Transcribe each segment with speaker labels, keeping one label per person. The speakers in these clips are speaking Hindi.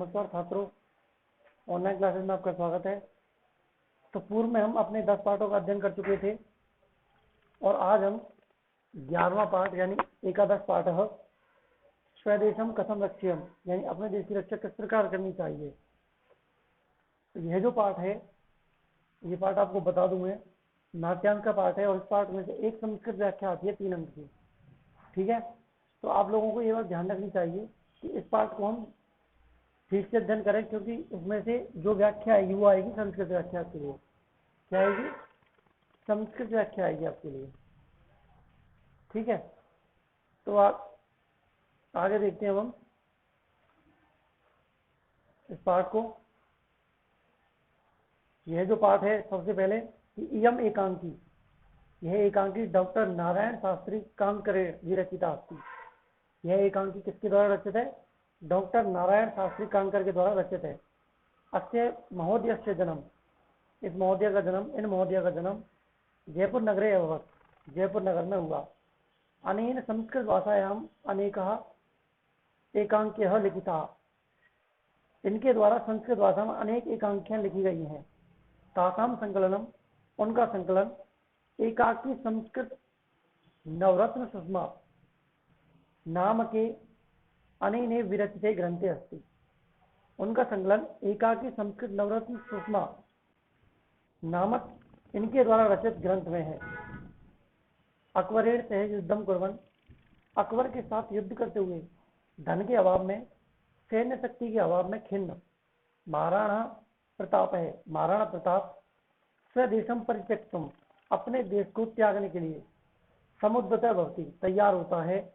Speaker 1: नमस्कार छात्रों, ऑनलाइन क्लासेस में आपका स्वागत है। तो पूर्व में हम अपने 10 पाठों का अध्ययन कर चुके थे और आज हम 11वां पाठ यानी एकादश पाठ स्वदेशम कथम रक्ष्यम यानी अपने देश की रक्षा किस प्रकार करनी चाहिए। तो यह जो पाठ है, ये पाठ आपको बता दूं मैं, नाट्यांक का पाठ है और इस पाठ में से एक संस्कृत व्याख्या आती है 3 अंक की। ठीक है, तो आप लोगों को ये बात ध्यान रखनी चाहिए कि इस पाठ को हम ठीक से अध्ययन करें, क्योंकि उसमें से जो व्याख्या आएगी वो आएगी संस्कृत व्याख्या के लिए। क्या आएगी? संस्कृत व्याख्या आएगी आपके लिए। ठीक है, तो आप आगे देखते हैं हम इस पाठ को। यह जो पाठ है, सबसे पहले कि इयम एकांकी, यह एकांकी डॉक्टर नारायण शास्त्री कांकरे विरचिता अस्ति। यह एकांकी किसके द्वारा रचित है? डॉक्टर नारायण शास्त्री कांकर के द्वारा रचित है। अस्य महोदयस्य जन्म, इस महोदय का जन्म, इन महोदय का जन्म जयपुर नगरे अभवत्, जयपुर नगर में हुआ। अनेन संस्कृत भाषायाम अनेकः एकांक्यः लिखिताः, इनके द्वारा संस्कृत भाषा में अनेक एकांकियां लिखी गई हैं। तासाम संकलनम, उनका संकलन एकाकी संस्कृत नवरत्न सुषमा नाम के अनेने विरचिते ग्रंथे अस्ति। उनका संकलन एकाकी संस्कृत नवरत्न सुषमा नामक इनके द्वारा रचित ग्रंथ में है। अकबरेण सह युद्धम कुर्वन्, अकबर के साथ युद्ध करते हुए धन के अभाव में, सैन्य शक्ति के अभाव में खिन्न महाराणा प्रताप है, महाराणा प्रताप स्वदेशम परित्यक्तुम, अपने देश को त्यागने के लिए समुद्रतः भवति, तैयार होता है।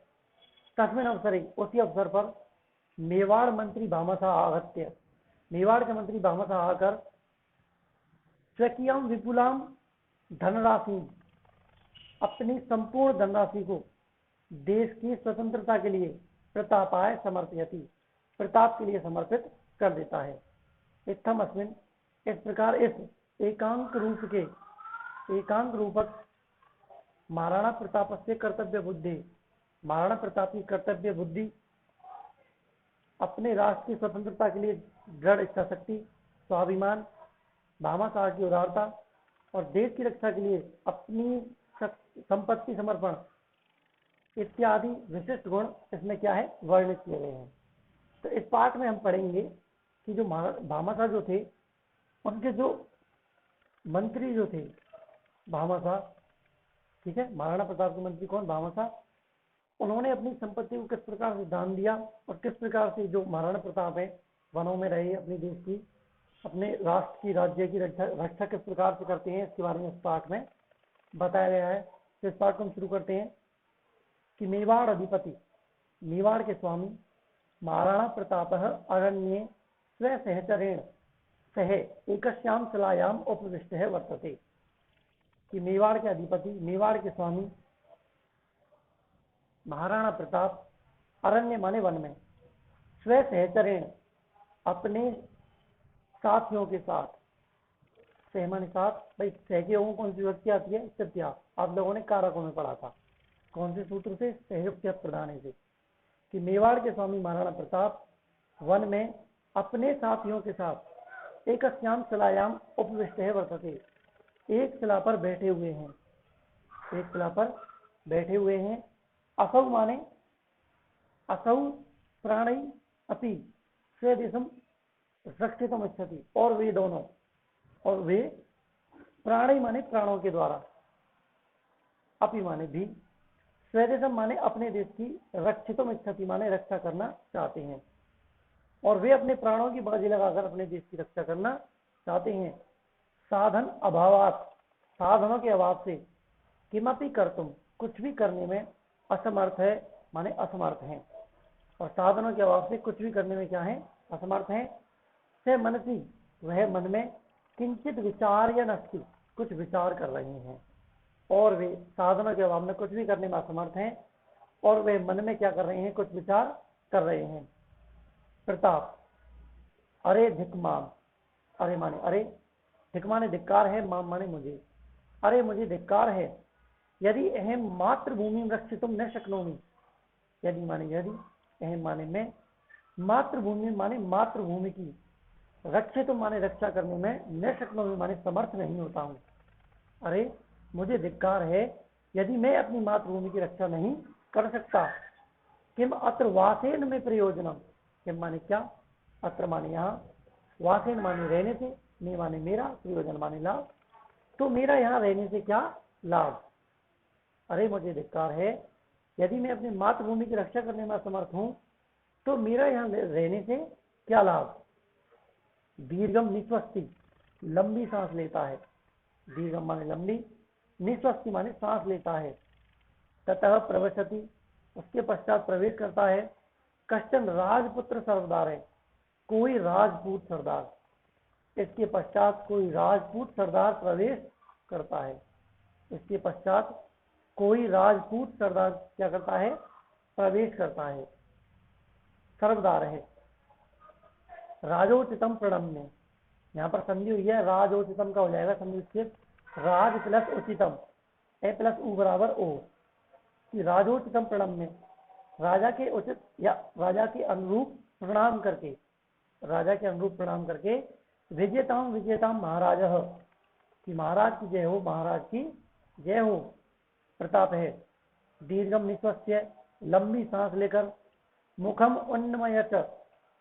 Speaker 1: तस्मिन् अवसरे, उसी अवसर पर मेवाड़ मंत्री भामाशाह आगत्य, मेवाड़ के मंत्री भामाशाह आकर स्वकीयम विपुलाम धनराशि, अपनी संपूर्ण धनराशि को देश की स्वतंत्रता के लिए प्रतापाय समर्पयति, प्रताप के लिए समर्पित कर देता है। इत्थम अस्मिन्, इस प्रकार इस एकांक रूपक महाराणा प्रताप से कर्तव्य बुद्धि, महाराणा प्रताप की कर्तव्य बुद्धि, अपने राष्ट्र की स्वतंत्रता के लिए दृढ़ इच्छा शक्ति, स्वाभिमान, भामाशाह की उदारता और देश की रक्षा के लिए अपनी संपत्ति समर्पण इत्यादि विशिष्ट गुण इसमें क्या है, वर्णित किए गए हैं। तो इस पाठ में हम पढ़ेंगे कि जो भामाशाह जो थे, उनके जो मंत्री जो थे भामाशाह, ठीक है, महाराणा प्रताप के मंत्री कौन? भामाशाह। उन्होंने अपनी संपत्ति को किस प्रकार से दान दिया और किस प्रकार से जो महाराणा प्रताप है वनों में रहे, अपने देश की, अपने राष्ट्र की, राज्य की रक्षा किस प्रकार से करते हैं, इसके बारे में इस पाठ में बताया गया है। तो इस पाठ को हम शुरू करते हैं कि मेवाड़ अधिपति, मेवाड़ के स्वामी महाराणा प्रताप अरण्ये स्वसहचरेण सह एकस्याम शिलायाम उपविष्टः वर्तते। कि मेवाड़ के अधिपति, मेवाड़ के स्वामी महाराणा प्रताप अरण्य माने वन में, स्वसहचरेण अपने साथियों के साथ, सह माने साथ, भाई सह के योगों कौन सी व्यक्ति आती है? तृतीया। आप लोगों ने कारकों में पढ़ा था, कौन से सूत्र से? सहयुक्त प्रधान से। कि मेवाड़ के स्वामी महाराणा प्रताप वन में अपने साथियों के साथ एकस्याम शिलायाम उपविष्टः वर्तते, एक शिला पर बैठे हुए हैं, एक शिला पर बैठे हुए हैं। असौ माने असौ प्राणी अपि स्वदेशम रक्षितुम इच्छति, और वे दोनों, और वे प्राणी माने प्राणों के द्वारा, अपि माने भी, स्वदेशम माने अपने देश की, रक्षितुम इच्छति माने रक्षा करना चाहते हैं, और वे अपने प्राणों की बाजी लगाकर अपने देश की रक्षा करना चाहते हैं। साधन अभावात, साधनों के अभाव से, किमपि कर्तुम, कुछ भी करने में, असमर्थ है माने असमर्थ हैं, और साधनों के अभाव से कुछ भी करने में क्या है? असमर्थ हैं। से मनसी, वह मन में, किंचित विचार्यन अस्ति, कुछ विचार कर रहे हैं, और वे साधनों के अभाव में कुछ भी करने में असमर्थ हैं, और वे मन में क्या कर रहे हैं? कुछ विचार कर रहे हैं। प्रताप अरे धिक माम, अरे माने अरे, धिक माने धिक्कार है, माम माने मुझे, अरे मुझे धिक्कार है। यदि अहम मातृभूमि रक्षितुम न शक्नोमि, यदि माने यदि, अहम माने मैं, मातृभूमि माने मातृभूमि की, रक्षित माने रक्षा करने में, न शक्नोमि माने समर्थ नहीं होता हूँ। अरे मुझे धिक्कार है यदि मैं अपनी मातृभूमि की रक्षा नहीं कर सकता। किम अत्र वासेन में प्रयोजनम, किम माने क्या, अत्र माने यहाँ, वासेन माने रहने से, में माने मेरा, प्रयोजन माने लाभ, तो मेरा यहाँ रहने से क्या लाभ। अरे मुझे धिक्कार है यदि मैं अपनी मातृभूमि की रक्षा करने में असमर्थ हूँ तो मेरा यहाँ रहने से क्या लाभ। दीर्घम निस्वस्ति, लंबी सांस लेता है, दीर्घम माने लंबी, निस्वस्ति माने सांस लेता है। ततः प्रवशति, उसके पश्चात प्रवेश करता है। कश्चन राजपुत्र सरदार है, कोई राजपूत सरदार, इसके पश्चात कोई राजपूत सरदार प्रवेश करता है। इसके पश्चात कोई राजपूत सरदार क्या करता है, प्रवेश करता है। सरदार है। राजोचितम प्रणम्य, यहाँ पर संधि हुई है, राजोचितम का हो जाएगा संधि, राज प्लस उचितम, ए प्लस उ बराबर ओ, कि राजोचितम प्रणम्य, राजा के उचित या राजा के अनुरूप प्रणाम करके, राजा के अनुरूप प्रणाम करके, विजेताम विजेताम महाराज, कि महाराज की जय हो, महाराज की जय हो, प्रताप है। दीर्घम निश्वस्य, लंबी सांस लेकर, मुखम उन्नमयच,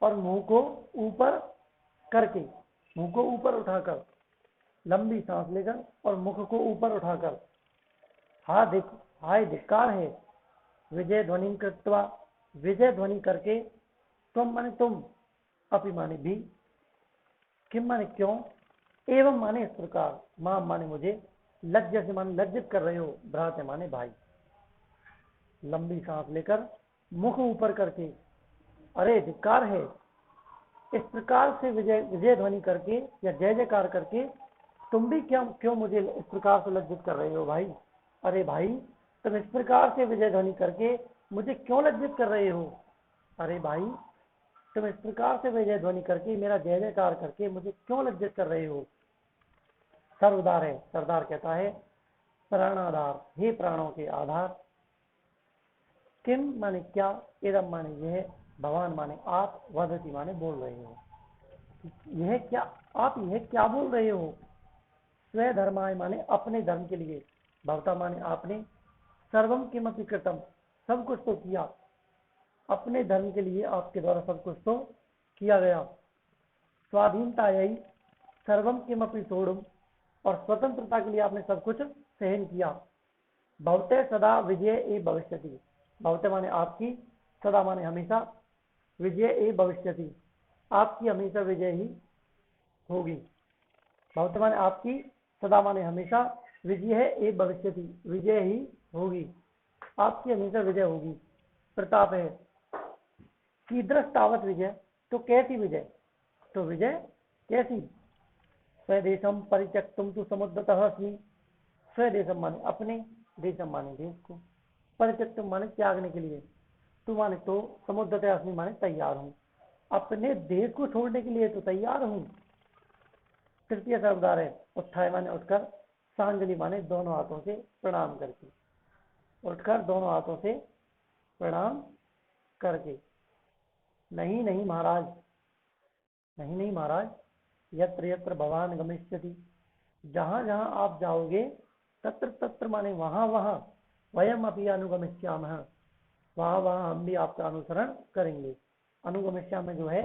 Speaker 1: और मुंह को ऊपर करके, मुंह को ऊपर उठाकर, लंबी सांस लेकर और मुख को ऊपर उठाकर। हाय धिक्कार है, विजय ध्वनि कृत्वा, विजय ध्वनि करके, तुम माने तुम, अपि माने भी, किम माने क्यों, एवं माने इस प्रकार, मां माने मुझे, लज्जा से माने लज्जित कर रहे हो, भ्राते माने भाई। लंबी सांस लेकर मुख ऊपर करके, अरे धिक्कार है, इस प्रकार से विजय ध्वनि करके या जय जयकार करके तुम भी क्यों मुझे इस प्रकार से लज्जित कर रहे हो भाई। अरे भाई तुम इस प्रकार से विजय ध्वनि करके मुझे क्यों लज्जित कर रहे हो। अरे भाई तुम इस प्रकार से विजय ध्वनि करके, मेरा जय जयकार करके मुझे क्यों लज्जित कर रहे हो। सर्वदार है, सरदार कहता है, प्राणाधार, हे प्राणों के आधार। किम माने क्या, इदम माने यह, भगवान माने आप, वदति माने बोल रहे हो, यह क्या, आप यह क्या बोल रहे हो। स्व धर्माय माने अपने धर्म के लिए, भवता माने आपने, सर्वम किमपि कृतम, सब कुछ तो किया, अपने धर्म के लिए आपके द्वारा सब कुछ तो किया गया। स्वाधीनता यही, सर्वम किमपि सोढ़ुम, और स्वतंत्रता के लिए आपने सब कुछ सहन किया। भवते सदा विजय ए भविष्यति, भवते माने आपकी, सदा माने हमेशा, विजय ए भविष्यति, आपकी हमेशा विजय ही होगी। भवते माने आपकी, सदा माने हमेशा, विजय है ए भविष्यति, विजय ही होगी, आपकी हमेशा विजय होगी। प्रताप है, कीदृश तावत विजय, तो कैसी विजय, तो विजय कैसी। स्वदेशम परित्यक्तुम तु समुद्रतः अस्मि, स्वदेशम माने अपने, देशम माने देश को, परित्यक्तुम माने त्यागने के लिए, तू माने तो, समुद्रतः अस्मि माने तैयार हूँ, अपने देश को छोड़ने के लिए तो तैयार हूँ। तृतीय सर्वदार है, उत्थाय माने उठकर, सांजलि माने दोनों हाथों से प्रणाम करके, उठकर दोनों हाथों से प्रणाम करके। नहीं नहीं महाराज, नहीं नहीं महाराज, यत्र यत्र भगवान गमिष्यति, जहां जहां आप जाओगे, तत्र तत्र माने वहां वहां, वयम अपि अनुगमिष्यामः, वहां वहां हम भी आपका अनुसरण करेंगे। अनुगमिष्यामः में जो है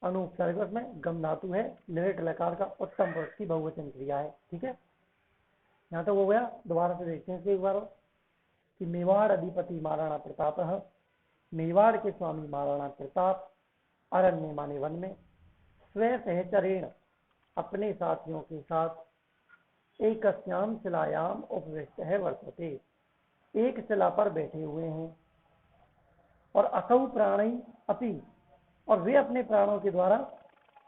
Speaker 1: अनुपसर्ग, उसमें गम धातु है, लिट लकार का उत्तम पुरुष की बहुवचन क्रिया है। ठीक है, यहाँ तो हो गया। दोबारा से देखते हैं एक बार, कि मेवाड़ अधिपति महाराणा प्रताप, मेवाड़ के स्वामी महाराणा प्रताप, अरण्य माने वन में, स्व सहचरेण अपने साथियों के साथ, एकस्याम शिलायाम उपविष्ट है वर्तते, एक शिला पर बैठे हुए हैं। और असौ प्राणी अपि, और वे अपने प्राणों के द्वारा,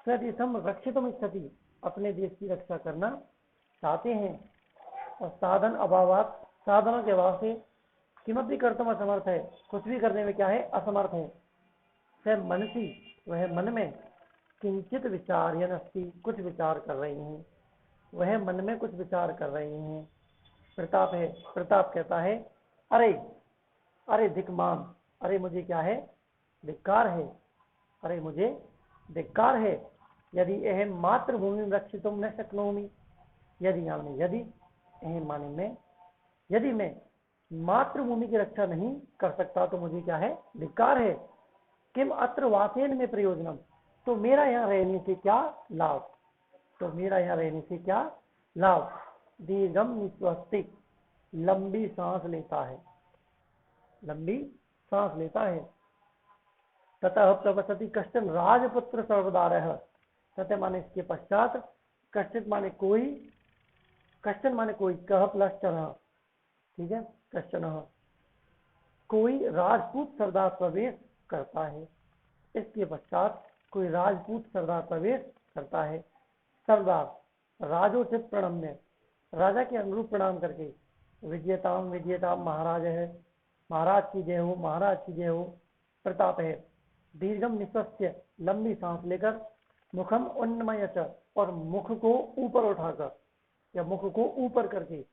Speaker 1: स्वदेशम रक्षितुम इच्छति, अपने देश की रक्षा करना चाहते हैं। और साधन अभावात, साधनों के अभाव से, किमपि कर्तुम असमर्थ है, कुछ भी करने में क्या है, असमर्थ है। स मनसी, वह मन में, किंचित विचार्यन अस्ति, कुछ विचार कर रहे हैं, वह मन में कुछ विचार कर रहे हैं। प्रताप है, प्रताप कहता है, अरे अरे धिक्मान, अरे मुझे क्या है, धिक्कार है, अरे मुझे धिक्कार है, यदि अहम मातृभूमि रक्षितुम न शक्नोमि, यदि यानी यदि, अहम माने मैं, यदि मैं मातृभूमि की रक्षा नहीं कर सकता तो मुझे क्या है, धिक्कार है। किम अत्र वासेन में प्रयोजनम, तो मेरा यहाँ रहने से क्या लाभ, तो मेरा यहाँ रहने से क्या लाभ। दीर्घम निस्वस्तिक, लंबी सांस लेता है, लंबी सांस लेता है। ततः प्रवसति कश्चन राजपुत्र सर्वदारः, ततः माने इसके पश्चात, कश्चित माने कोई, कश्चन माने कोई, कह प्लस चन, ठीक है, कश्चन कोई राजपूत सरदार प्रवेश करता है, इसके पश्चात कोई राजपूत सरदार प्रवेश करता है। सरदार राजोचित प्रणम्य, राजा के अनुरूप प्रणाम करके, विजयताम विजयताम महाराज है, महाराज की जय हो, महाराज की जय हो, प्रताप है। दीर्घम निस्वस्य, लंबी सांस लेकर, मुखम उन्नमय, और मुख को ऊपर उठाकर या मुख को ऊपर करके,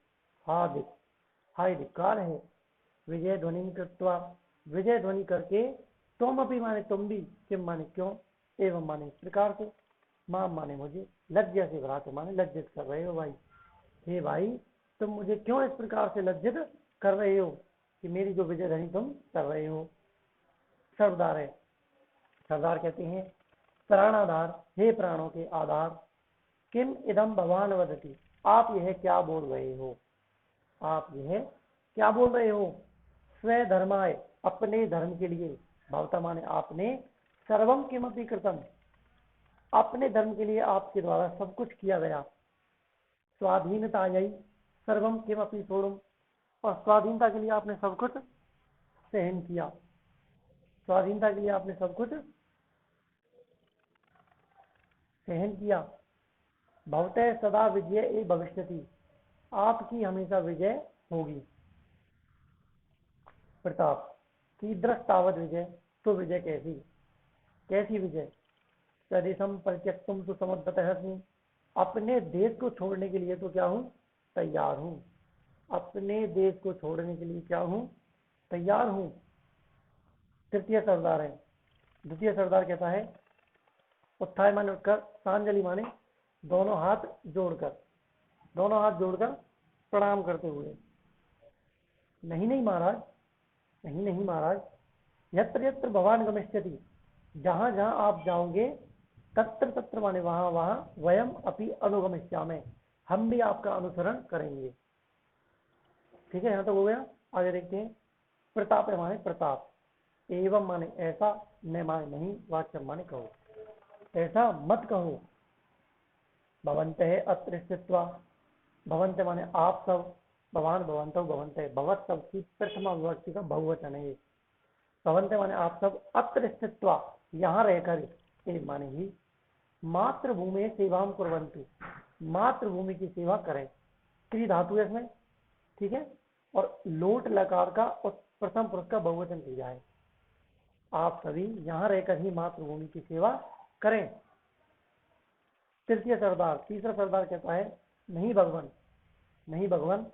Speaker 1: हाय धिक्कार है। विजय ध्वनि कृत्वा, विजय ध्वनि करके, तुम अपनी माने तुम भी, किम माने क्यों, एवं माने इस प्रकार से, मां माने मुझे, लज्जा से भ्रात माने लज्जित कर रहे हो भाई, हे भाई तुम मुझे क्यों इस प्रकार से लज्जित कर रहे हो कि मेरी जो विजय ध्वनि तुम कर रहे हो। सरदार है, सरदार कहते हैं प्राणाधार, हे प्राणों के आधार, किम इदम भगवान वदति, आप यह क्या बोल रहे हो, आप यह क्या बोल रहे हो। स्वधर्माय, अपने धर्म के लिए, भवता माने आपने, सर्वम किमपि कृतम, अपने धर्म के लिए आपके द्वारा सब कुछ किया गया। स्वाधीनता यही सर्वम किमपि सोढ़म, और स्वाधीनता के लिए आपने सब कुछ सहन किया, स्वाधीनता के लिए आपने सब कुछ सहन किया। भवतः सदा विजय ए भविष्यति, आपकी हमेशा विजय होगी। प्रताप कीदृश तावत विजय, तो विजय कैसी, कैसी विजय। स्वदेशम परित्यक्तुम तो समुद्रतः अस्मि, अपने देश को छोड़ने के लिए तो क्या हूँ, तैयार हूँ, अपने देश को छोड़ने के लिए क्या हूँ, तैयार हूँ। तृतीय सरदार है, द्वितीय सरदार कहता है उत्थाय माने उठकर, सांजलि माने दोनों हाथ जोड़कर, दोनों हाथ जोड़कर प्रणाम करते हुए, नहीं नहीं महाराज, नहीं नहीं महाराज, यत्र यत्र भगवान गमिष्यति, जहां जहां आप जाओगे, तत्र तत्र माने वहां वहां, वयम अपि अनुगमिष्यामि, हम भी आपका अनुसरण करेंगे। ठीक है, यहां तक हो गया। आगे देखते हैं। प्रताप है माने प्रताप, एवं माने ऐसा, न माने नहीं, वाक्य माने कहो, ऐसा मत कहो। भवन्तः अत्र स्थित्वा, भवन्त माने आप सब, भवान भवन्तौ भवन्तः, भवत सब की प्रथमा विभक्ति का बहुवचन है। भवन्त माने आप सब, अत्र स्थित्वा यहाँ रहकर, एक माने ही, मातृभूमि सेवाम कुर्वन्तु, मातृभूमि की सेवा करें, क्री धातु है इसमें, ठीक है, और लोट लकार का प्रथम पुरुष का बहुवचन क्रिया है। आप सभी यहाँ रहकर ही मातृभूमि की सेवा करें। तृतीय सरदार, तीसरा सरदार कहता है नहीं भगवान, नहीं भगवान,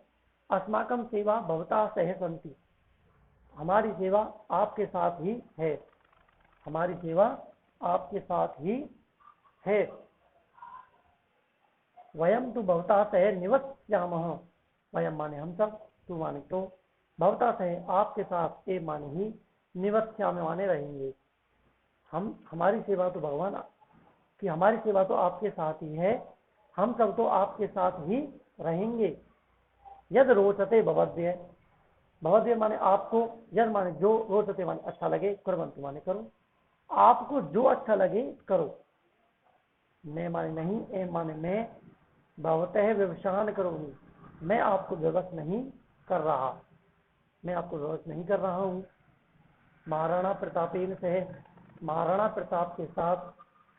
Speaker 1: अस्माकम सेवा भवता सह संति, हमारी सेवा आपके साथ ही है, हमारी सेवा आपके साथ ही है। वयम तो भवता सह निवस्यामः, वयम माने हम सब, तू माने तो, भवता सह आपके साथ, ए माने ही, निवस्यामः माने रहेंगे। हम, हमारी सेवा तो भगवान कि हमारी सेवा तो आपके साथ ही है, हम सब तो आपके साथ ही रहेंगे। यद रोचते भवद्भ्य, भवद्भ्य माने आपको, यद माने जो, रोचते माने अच्छा लगे, कुर्वन्तु माने करो, आपको जो अच्छा लगे करो। मैं माने नहीं, ए माने मैं, भवतः व्यवसान करूंगी, मैं आपको विवश नहीं कर रहा, मैं आपको विवश नहीं कर रहा हूँ। महाराणा प्रतापेन सह, महाराणा प्रताप के साथ,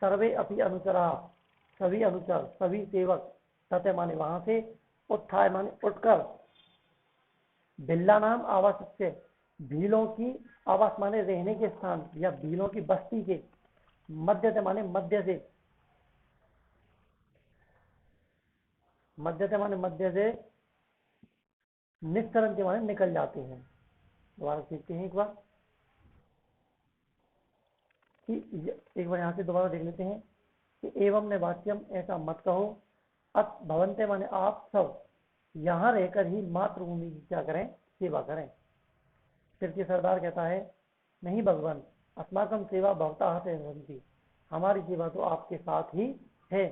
Speaker 1: सर्वे अपि अनुचरा, सभी अनुचर, सभी सेवक, तथे माने वहां से, उत्थाय माने उठकर, बिल्ला नाम आवास से, भीलों की आवास माने रहने के स्थान या भीलों की बस्ती के, मध्य से माने मध्य से, मध्य से माने मध्य से, निस्तरण के माने निकल जाते हैं। दोबारा सीखते हैं एक बार। कि एक बार यहाँ से दोबारा देख लेते हैं कि एवं ने वाक्यम, ऐसा मत कहो, अत भवंते माने आप सब यहाँ रहकर ही मातृभूमि की क्या करें, सेवा करें। फिर के सरदार कहता है, नहीं भगवान, अस्माकम सेवा भवता हते भवंती, हमारी सेवा तो आपके साथ ही है।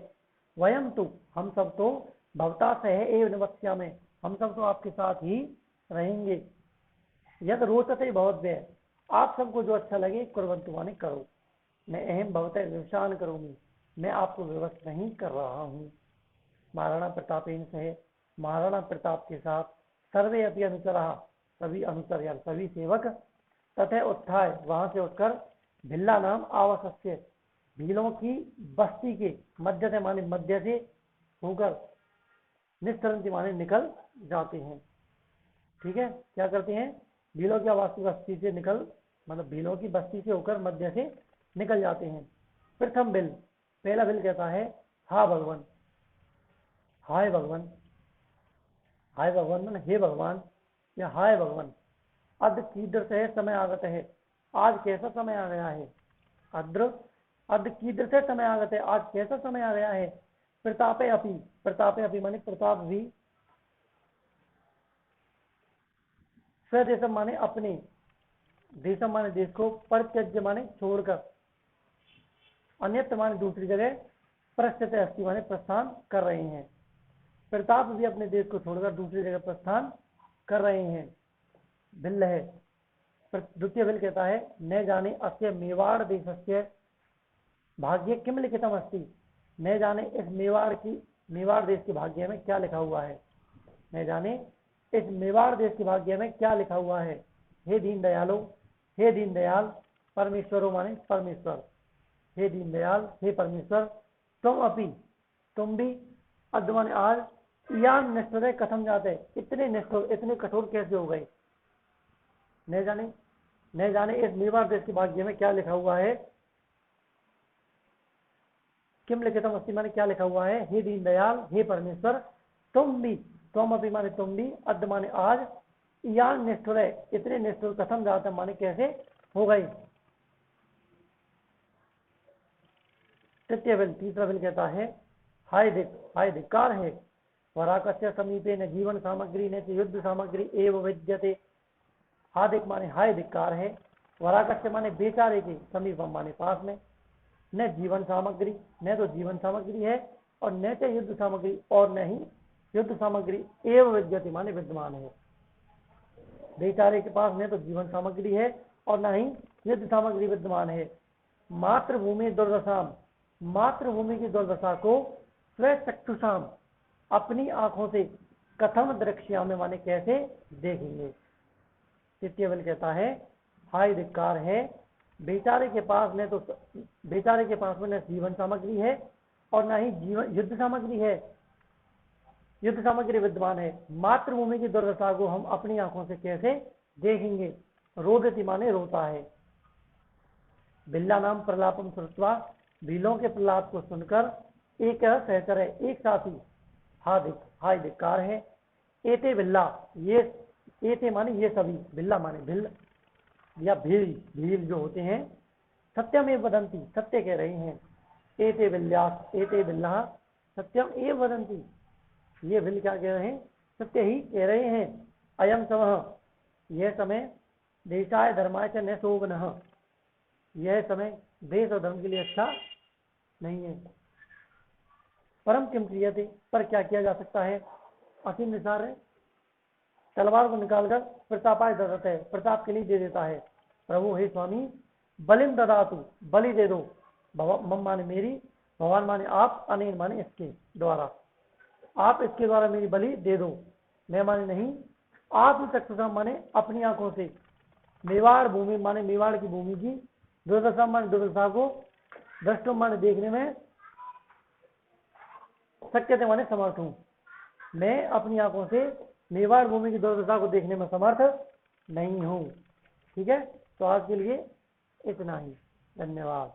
Speaker 1: वयम तो, हम सब तो भवता से है एवं निवत्या में, हम सब तो आपके साथ ही रहेंगे। यद रोचते भवद्भ्य, आप सबको जो अच्छा लगे कुर्वन्तु माने करो। मैं अहम भवते विवशान करूंगी, मैं आपको विवश नहीं कर रहा हूँ। महाराणा प्रतापेन से, महाराणा प्रताप के साथ, सर्वे अपनी अनुचरा, सभी अनुचर या सभी सेवक, तथा उत्थाय, वहां से उठकर, भिल्ला नाम आवासस्य, भीलों की बस्ती के, मध्य से माने मध्य से होकर, निस्तरंती माने निकल जाते हैं। ठीक है, क्या करते हैं, भीलों की आवास की बस्ती से निकल, मतलब भीलों की बस्ती से होकर मध्य से निकल जाते हैं। प्रथम बिल, पहला बिल कहता है, हा भगवान, हाय भगवान, हाय भगवान मतलब हे भगवान या हाय भगवान। अद्य कीदृश है समय आगत है, आज कैसा समय आ गया है। अद्य कीदृश है समय आगत है, आज कैसा समय आ गया है। प्रतापे अपि, प्रतापे अपि माने प्रताप भी, स्वदेशम माने अपने, देशम माने देश को, परित्यज्य माने छोड़कर, अन्यत्र माने दूसरी जगह, प्रस्थित अस्ति माने प्रस्थान कर रहे हैं। प्रताप भी अपने देश को छोड़कर दूसरी जगह प्रस्थान कर रहे हैं। बिल है, द्वितीय बिल कहता है, न जाने अस्य मेवाड़ देशस्य भाग्य किम लिखितम अस्ति, न जाने इस मेवाड़ देश के भाग्य में क्या लिखा हुआ है। न जाने इस मेवाड़ देश के भाग्य में क्या लिखा हुआ है। हे दीन दयालो, हे दीन दयाल, परमेश्वरो माने परमेश्वर, हे दीन दयाल, हे परमेश्वर, तुम अपी, तुम भी, अद्य माने आज, यान निष्ठुर कथम जाते, इतने निष्ठुर, इतने कठोर कैसे हो गए। न जाने इस मेवाड़ देश के भाग्य में क्या लिखा हुआ है। किम लिखितम अस्ति माने क्या लिखा हुआ है। हे दीन दयाल, हे परमेश्वर, तुम भी, तुम अभी माने तुम भी, अद्य माने आज, यान निष्ठुर, इतने निष्ठुर कथम जाते माने कैसे हो गए। तृतीय बिल, तीसरा बिल कहता है, हाय धिक्कार है, वराकस्य समीपे न जीवन सामग्री न युद्ध सामग्री एवं विद्यते। हादिक माने हाय धिक्कार है, वराकस्य माने बेचारे के, समीपम माने पास में, न जीवन सामग्री, न तो जीवन सामग्री है, और न तो युद्ध सामग्री, और न ही युद्ध सामग्री, एवं विद्यते माने विद्यमान है। बेचारे के पास न तो जीवन सामग्री है और न ही युद्ध सामग्री विद्यमान है। मातृभूमि दुर्दशाम, मातृभूमि की दुर्दशा को स्वचक्षुषाम, अपनी आंखों से, कथम द्रक्ष्यामि माने कैसे देखेंगे। तृतीय बल कहता है, हाय धिक्कार है, बेचारे के पास न तो, बेचारे के पास में न जीवन सामग्री है और न ही जीवन युद्ध सामग्री है, युद्ध सामग्री विद्यमान है। मातृभूमि की दुर्दशा को हम अपनी आंखों से कैसे देखेंगे। रोदति माने रोता है। बिल्ला नाम प्रलापम श्रुत्वा, बिलों के प्रलाप को सुनकर, एक सहचर है, एक साथी, हाय धिक्कार है। एते बिल्ला, ये एते माने ये सभी, बिल्ला माने भिल्ल या भील जो होते हैं, सत्यम एव वदंती, सत्य कह रहे हैं। एते बिल्ला सत्यम एव वदंती, ये भिल क्या कह रहे हैं, सत्य ही कह रहे हैं। अयम समः, यह समय, देशाय धर्माय च न शोभनः, यह समय देश और धर्म के लिए अच्छा नहीं है। परम किम क्रियते, पर क्या किया जा सकता है। असीम निसार है, तलवार को निकालकर प्रतापाय दत्त है, प्रताप के लिए दे देता है। प्रभु हे स्वामी, बलिम ददातु, बलि दे दो, मम माने मेरी, भगवान माने आप, अनेन माने इसके द्वारा, आप इसके द्वारा मेरी बलि दे दो। मैं माने नहीं, आप ही चक्षुषा माने अपनी आंखों से, मेवाड़ भूमि माने मेवाड़ की भूमि की, दुर्दशा माने दुर्दशा को, दृष्टुम माने देखने में, शक्यते माने समर्थ हूं। मैं अपनी आंखों से मेवाड़ भूमि की दुर्दशा को देखने में समर्थ नहीं हूं। ठीक है, तो आज के लिए इतना ही, धन्यवाद।